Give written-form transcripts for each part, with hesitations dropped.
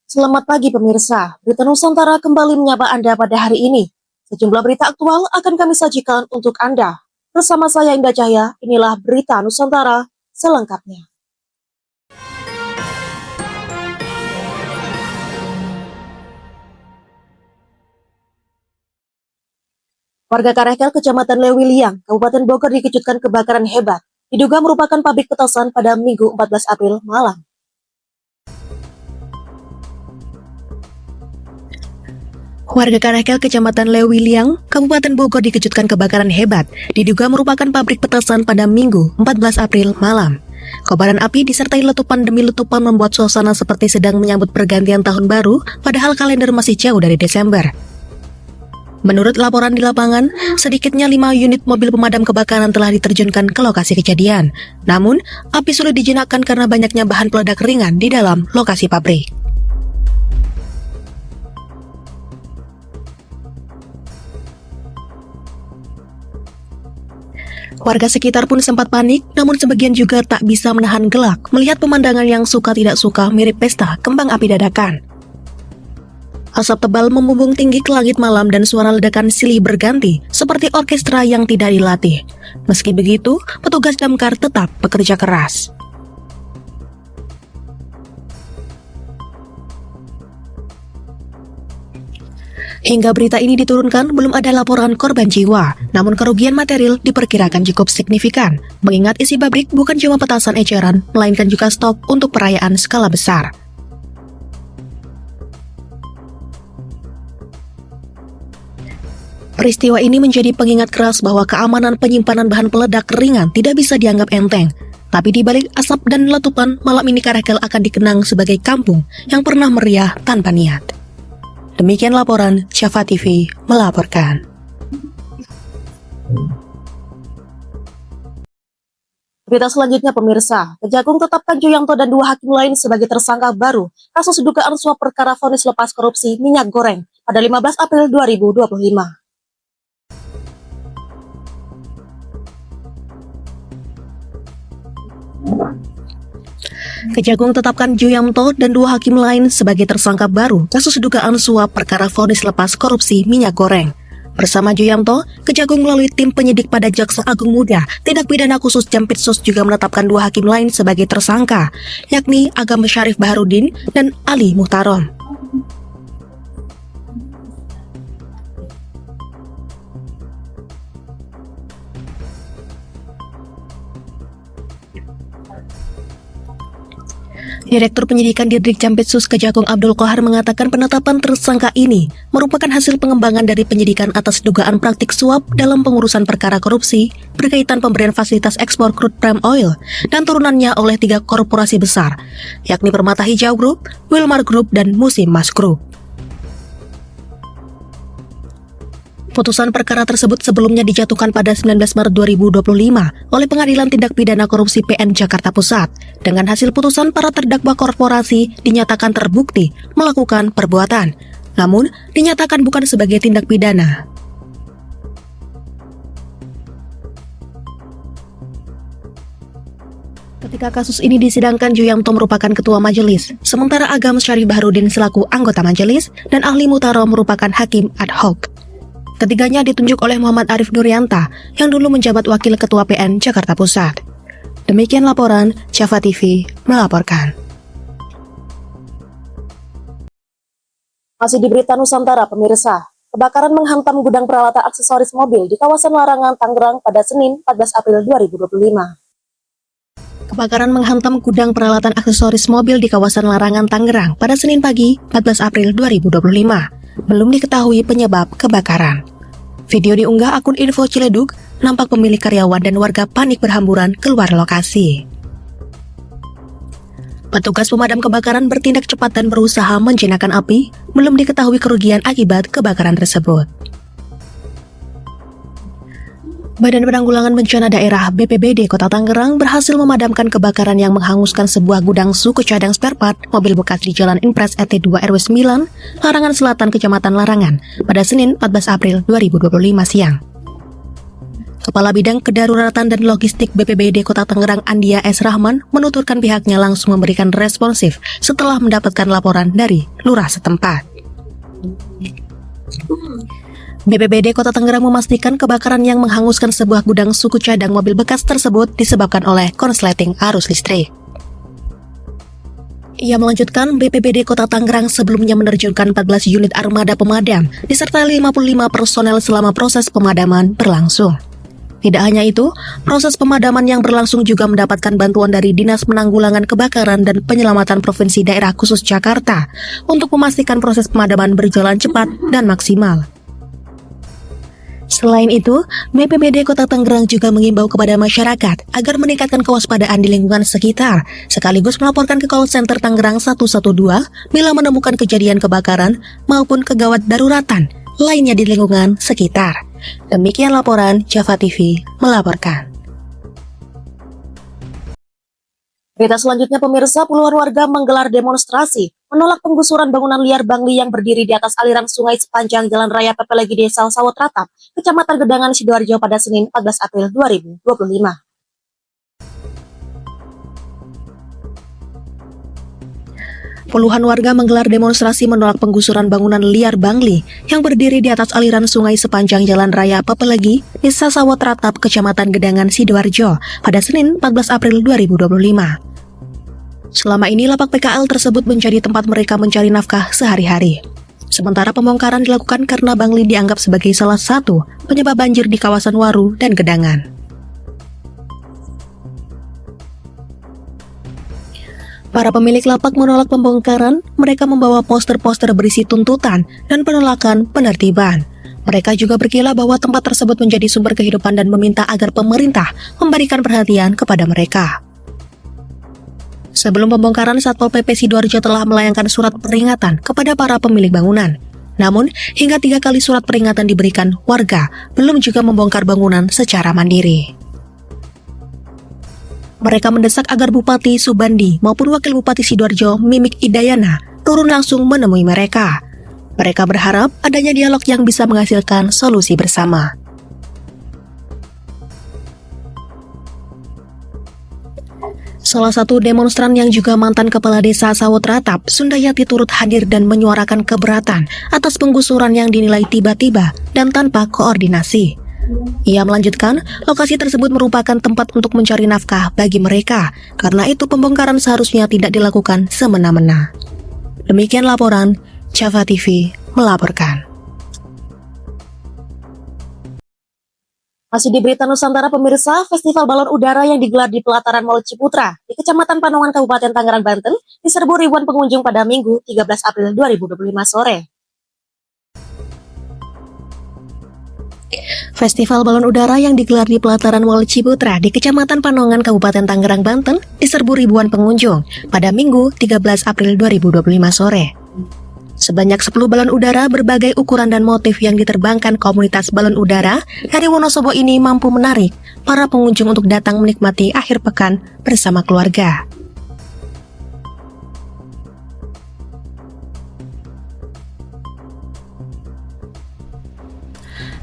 Selamat pagi pemirsa, Berita Nusantara kembali menyapa Anda pada hari ini. Sejumlah berita aktual akan kami sajikan untuk Anda. Bersama saya Indah Cahya, inilah Berita Nusantara selengkapnya. Warga Karekel, Kecamatan Lewiliang, Kabupaten Bogor dikejutkan kebakaran hebat. Diduga merupakan pabrik petasan pada Minggu 14 April malam. Warga Karekel, Kecamatan Lewiliang, Kabupaten Bogor dikejutkan kebakaran hebat. Diduga merupakan pabrik petasan pada Minggu 14 April malam. Kobaran api disertai letupan demi letupan membuat suasana seperti sedang menyambut pergantian tahun baru, padahal kalender masih jauh dari Desember. Menurut laporan di lapangan, sedikitnya 5 unit mobil pemadam kebakaran telah diterjunkan ke lokasi kejadian. Namun, api sulit dijinakkan karena banyaknya bahan peledak ringan di dalam lokasi pabrik. Warga sekitar pun sempat panik, namun sebagian juga tak bisa menahan gelak melihat pemandangan yang suka tidak suka mirip pesta kembang api dadakan. Asap tebal membumbung tinggi ke langit malam dan suara ledakan silih berganti seperti orkestra yang tidak dilatih. Meski begitu, petugas damkar tetap bekerja keras. Hingga berita ini diturunkan, belum ada laporan korban jiwa. Namun kerugian material diperkirakan cukup signifikan, mengingat isi pabrik bukan cuma petasan eceran, melainkan juga stok untuk perayaan skala besar. Peristiwa ini menjadi pengingat keras bahwa keamanan penyimpanan bahan peledak ringan tidak bisa dianggap enteng. Tapi di balik asap dan letupan, malam ini Karekel akan dikenang sebagai kampung yang pernah meriah tanpa niat. Demikian laporan Java TV melaporkan. Berita selanjutnya pemirsa, Kejagung tetapkan Juyanto dan 2 hakim lain sebagai tersangka baru kasus dugaan suap perkara vonis lepas korupsi minyak goreng pada 15 April 2025. Kejagung tetapkan Juyanto dan 2 hakim lain sebagai tersangka baru kasus dugaan suap perkara vonis lepas korupsi minyak goreng. Bersama Juyanto, Kejagung melalui tim penyidik pada Jaksa Agung Muda Tindak Pidana Khusus Jampitsus juga menetapkan 2 hakim lain sebagai tersangka, yakni Agam Syarif Baharudin dan Ali Muhtarom. Direktur Penyidikan Dirdik Jampitsus Kejagung Abdul Qahar mengatakan penetapan tersangka ini merupakan hasil pengembangan dari penyidikan atas dugaan praktik suap dalam pengurusan perkara korupsi berkaitan pemberian fasilitas ekspor crude palm oil dan turunannya oleh 3 korporasi besar, yakni Permata Hijau Group, Wilmar Group, dan Musim Mas Group. Putusan perkara tersebut sebelumnya dijatuhkan pada 19 Maret 2025 oleh Pengadilan Tindak Pidana Korupsi PN Jakarta Pusat. Dengan hasil putusan, para terdakwa korporasi dinyatakan terbukti melakukan perbuatan, namun dinyatakan bukan sebagai tindak pidana. Ketika kasus ini disidangkan, Juyanto merupakan ketua majelis, sementara Agam Syarif Baharudin selaku anggota majelis dan Ali Muhtarom merupakan hakim ad hoc. Ketiganya ditunjuk oleh Muhammad Arif Nuryanta yang dulu menjabat Wakil Ketua PN Jakarta Pusat. Demikian laporan Java TV melaporkan. Masih di Berita Nusantara pemirsa, kebakaran menghantam gudang peralatan aksesoris mobil di kawasan Larangan, Tangerang pada Senin 14 April 2025. Kebakaran menghantam gudang peralatan aksesoris mobil di kawasan Larangan, Tangerang pada Senin pagi 14 April 2025. Belum diketahui penyebab kebakaran. Video diunggah akun Info Ciledug, nampak pemilik karyawan dan warga panik berhamburan keluar lokasi. Petugas pemadam kebakaran bertindak cepat dan berusaha menjinakkan api. Belum diketahui kerugian akibat kebakaran tersebut. Badan Penanggulangan Bencana Daerah BPBD Kota Tangerang berhasil memadamkan kebakaran yang menghanguskan sebuah gudang suku cadang spare part mobil bekas di Jalan Impres RT2 RW 9, Larangan Selatan, Kecamatan Larangan, pada Senin 14 April 2025 siang. Kepala Bidang Kedaruratan dan Logistik BPBD Kota Tangerang Andia S. Rahman menuturkan pihaknya langsung memberikan responsif setelah mendapatkan laporan dari lurah setempat. BPBD Kota Tangerang memastikan kebakaran yang menghanguskan sebuah gudang suku cadang mobil bekas tersebut disebabkan oleh korsleting arus listrik. Ia melanjutkan, BPBD Kota Tangerang sebelumnya menerjunkan 14 unit armada pemadam disertai 55 personel selama proses pemadaman berlangsung. Tidak hanya itu, proses pemadaman yang berlangsung juga mendapatkan bantuan dari Dinas Penanggulangan Kebakaran dan Penyelamatan Provinsi Daerah Khusus Jakarta untuk memastikan proses pemadaman berjalan cepat dan maksimal. Selain itu, BPBD Kota Tangerang juga mengimbau kepada masyarakat agar meningkatkan kewaspadaan di lingkungan sekitar, sekaligus melaporkan ke call center Tangerang 112 bila menemukan kejadian kebakaran maupun kegawat daruratan lainnya di lingkungan sekitar. Demikian laporan Java TV melaporkan. Berita selanjutnya pemirsa, puluhan warga menggelar demonstrasi menolak penggusuran bangunan liar Bangli yang berdiri di atas aliran sungai sepanjang Jalan Raya Pepelegi Desa Sawot Ratap, Kecamatan Gedangan, Sidoarjo pada Senin 14 April 2025. Puluhan warga menggelar demonstrasi menolak penggusuran bangunan liar Bangli yang berdiri di atas aliran sungai sepanjang Jalan Raya Pepelegi, Desa Sawot Ratap, Kecamatan Gedangan, Sidoarjo pada Senin 14 April 2025. Selama ini lapak PKL tersebut menjadi tempat mereka mencari nafkah sehari-hari. Sementara pembongkaran dilakukan karena Bangli dianggap sebagai salah satu penyebab banjir di kawasan Waru dan Gedangan. Para pemilik lapak menolak pembongkaran, mereka membawa poster-poster berisi tuntutan dan penolakan penertiban. Mereka juga berkilah bahwa tempat tersebut menjadi sumber kehidupan dan meminta agar pemerintah memberikan perhatian kepada mereka. Sebelum pembongkaran, Satpol PP Sidoarjo telah melayangkan surat peringatan kepada para pemilik bangunan. Namun, hingga 3 kali surat peringatan diberikan, warga belum juga membongkar bangunan secara mandiri. Mereka mendesak agar Bupati Subandi maupun Wakil Bupati Sidoarjo Mimik Idayana turun langsung menemui mereka. Mereka berharap adanya dialog yang bisa menghasilkan solusi bersama. Salah satu demonstran yang juga mantan Kepala Desa Sawot Ratap, Sundayati, turut hadir dan menyuarakan keberatan atas penggusuran yang dinilai tiba-tiba dan tanpa koordinasi. Ia melanjutkan, lokasi tersebut merupakan tempat untuk mencari nafkah bagi mereka, karena itu pembongkaran seharusnya tidak dilakukan semena-mena. Demikian laporan Java TV melaporkan. Masih di Berita Nusantara pemirsa, festival balon udara yang digelar di pelataran Mall Ciputra di Kecamatan Panongan, Kabupaten Tangerang, Banten, diserbu ribuan pengunjung pada Minggu 13 April 2025 sore. Festival balon udara yang digelar di pelataran Mall Ciputra di Kecamatan Panongan, Kabupaten Tangerang, Banten, diserbu ribuan pengunjung pada Minggu 13 April 2025 sore. Sebanyak 10 balon udara berbagai ukuran dan motif yang diterbangkan komunitas balon udara dari Wonosobo ini mampu menarik para pengunjung untuk datang menikmati akhir pekan bersama keluarga.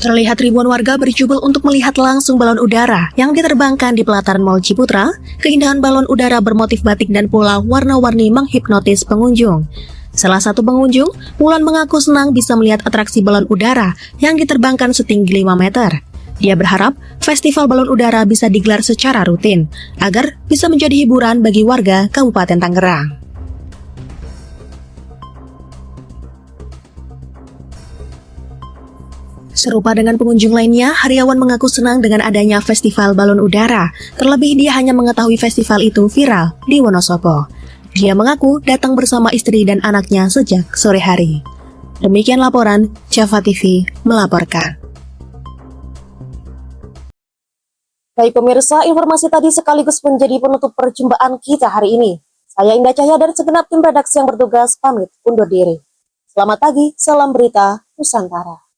Terlihat ribuan warga berjubel untuk melihat langsung balon udara yang diterbangkan di pelataran Mall Ciputra. Keindahan balon udara bermotif batik dan pula warna-warni menghipnotis pengunjung. Salah satu pengunjung, Mulan, mengaku senang bisa melihat atraksi balon udara yang diterbangkan setinggi 5 meter. Dia berharap festival balon udara bisa digelar secara rutin, agar bisa menjadi hiburan bagi warga Kabupaten Tangerang. Serupa dengan pengunjung lainnya, Haryawan mengaku senang dengan adanya festival balon udara. Terlebih dia hanya mengetahui festival itu viral di Wonosobo. Dia mengaku datang bersama istri dan anaknya sejak sore hari. Demikian laporan Java TV melaporkan. Baik pemirsa, informasi tadi sekaligus menjadi penutup perjumpaan kita hari ini. Saya Indah Cahya dan segenap tim redaksi yang bertugas pamit undur diri. Selamat pagi, salam berita Nusantara.